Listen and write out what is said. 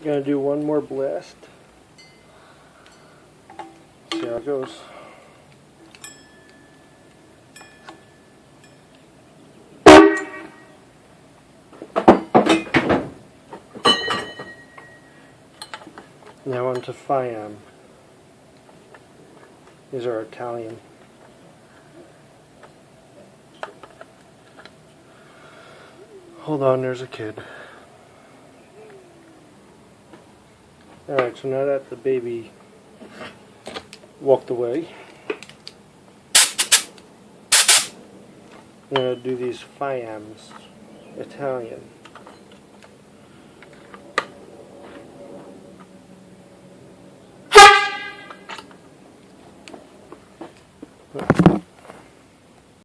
Gonna do one more blast. See how it goes. Now on to FIAMM. These are Italian. Hold on, there's a kid. Alright, so now that the baby walked away, I'm going to do these FIAMMs, Italian.